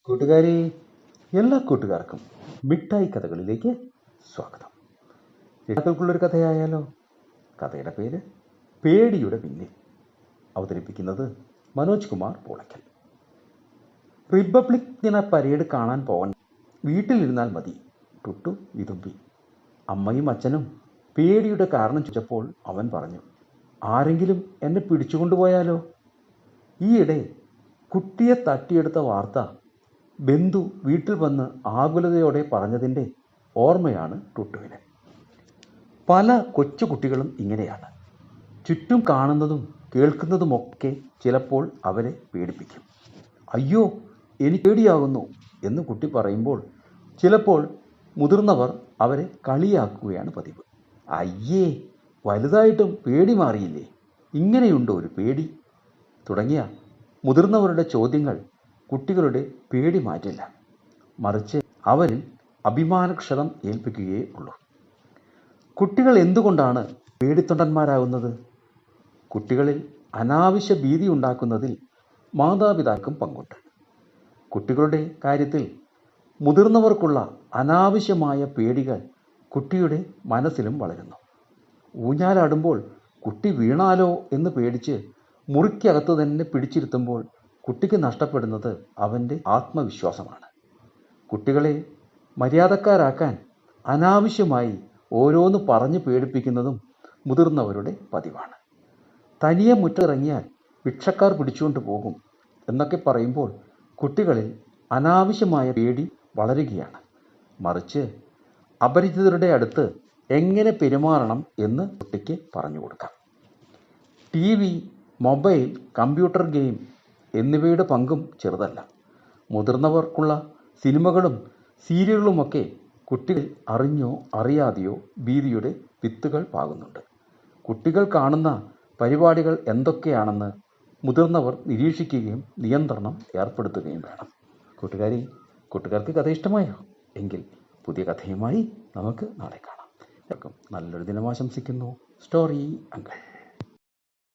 കൂട്ടുകാരെ, എല്ലാ കൂട്ടുകാർക്കും മിഠായി കഥകളിലേക്ക് സ്വാഗതം. രണ്ടാൾക്കുള്ളൊരു കഥയായാലോ? കഥയുടെ പേര് പേടിയുടെ പിന്നിൽ. അവതരിപ്പിക്കുന്നത് മനോജ് കുമാർ പൂളയ്ക്കൽ. റിപ്പബ്ലിക് ദിന പരേഡ് കാണാൻ പോകാൻ വീട്ടിലിരുന്നാൽ മതി, ടുട്ടു വിതുമ്പി. അമ്മയും അച്ഛനും പേടിയുടെ കാരണം ചോദിച്ചപ്പോൾ അവൻ പറഞ്ഞു, ആരെങ്കിലും എന്നെ പിടിച്ചുകൊണ്ടുപോയാലോ? ഈയിടെ കുട്ടിയെ തട്ടിയെടുത്ത വാർത്ത ബന്ധു വീട്ടിൽ വന്ന് ആകുലതയോടെ പറഞ്ഞതിൻ്റെ ഓർമ്മയാണ് ടുട്ടുവിന്. പല കൊച്ചുകുട്ടികളും ഇങ്ങനെയാണ്. ചുറ്റും കാണുന്നതും കേൾക്കുന്നതുമൊക്കെ ചിലപ്പോൾ അവരെ പേടിപ്പിക്കും. അയ്യോ, എനിക്ക് പേടിയാകുന്നു എന്ന് കുട്ടി പറയുമ്പോൾ ചിലപ്പോൾ മുതിർന്നവർ അവരെ കളിയാക്കുകയാണ് പതിവ്. അയ്യേ, വലുതായിട്ടും പേടി മാറിയില്ലേ, ഇങ്ങനെയുണ്ടോ ഒരു പേടി തുടങ്ങിയ മുതിർന്നവരുടെ ചോദ്യങ്ങൾ കുട്ടികളുടെ പേടി മാറ്റില്ല, മറിച്ച് അവരിൽ അഭിമാനക്ഷതം ഏൽപ്പിക്കുകയേ ഉള്ളൂ. കുട്ടികൾ എന്തുകൊണ്ടാണ് പേടിത്തൊണ്ടന്മാരാകുന്നത്? കുട്ടികളിൽ അനാവശ്യ ഭീതി ഉണ്ടാക്കുന്നതിൽ മാതാപിതാക്കൾക്കും പങ്കുണ്ട്. കുട്ടികളുടെ കാര്യത്തിൽ മുതിർന്നവർക്കുള്ള അനാവശ്യമായ പേടികൾ കുട്ടിയുടെ മനസ്സിലും വളരുന്നു. ഊഞ്ഞാലാടുമ്പോൾ കുട്ടി വീണാലോ എന്ന് പേടിച്ച് മുറിക്കകത്ത് തന്നെ പിടിച്ചിരുത്തുമ്പോൾ കുട്ടിക്ക് നഷ്ടപ്പെടുന്നത് അവൻ്റെ ആത്മവിശ്വാസമാണ്. കുട്ടികളെ മര്യാദക്കാരാക്കാൻ അനാവശ്യമായി ഓരോന്ന് പറഞ്ഞ് പേടിപ്പിക്കുന്നതും മുതിർന്നവരുടെ പതിവാണ്. തനിയെ മുറ്റിറങ്ങിയാൽ ഭിക്ഷക്കാർ പിടിച്ചുകൊണ്ട് പോകും എന്നൊക്കെ പറയുമ്പോൾ കുട്ടികളിൽ അനാവശ്യമായ പേടി വളരുകയാണ്. മറിച്ച് അപരിചിതരുടെ അടുത്ത് എങ്ങനെ പെരുമാറണം എന്ന് കുട്ടിക്ക് പറഞ്ഞു കൊടുക്കാം. TV, മൊബൈൽ, കമ്പ്യൂട്ടർ ഗെയിം എന്നിവയുടെ പങ്കും ചെറുതല്ല. മുതിർന്നവർക്കുള്ള സിനിമകളും സീരിയലുകളുമൊക്കെ കുട്ടികൾ അറിഞ്ഞോ അറിയാതെയോ ഭീതിയുടെ വിത്തുകൾ പാകുന്നുണ്ട്. കുട്ടികൾ കാണുന്ന പരിപാടികൾ എന്തൊക്കെയാണെന്ന് മുതിർന്നവർ നിരീക്ഷിക്കുകയും നിയന്ത്രണം ഏർപ്പെടുത്തുകയും വേണം. കൂട്ടുകാർക്ക് കഥ ഇഷ്ടമായോ? എങ്കിൽ പുതിയ കഥയുമായി നമുക്ക് നാളെ കാണാം. എല്ലാവർക്കും നല്ലൊരു ദിനം ആശംസിക്കുന്നു. Story uncle.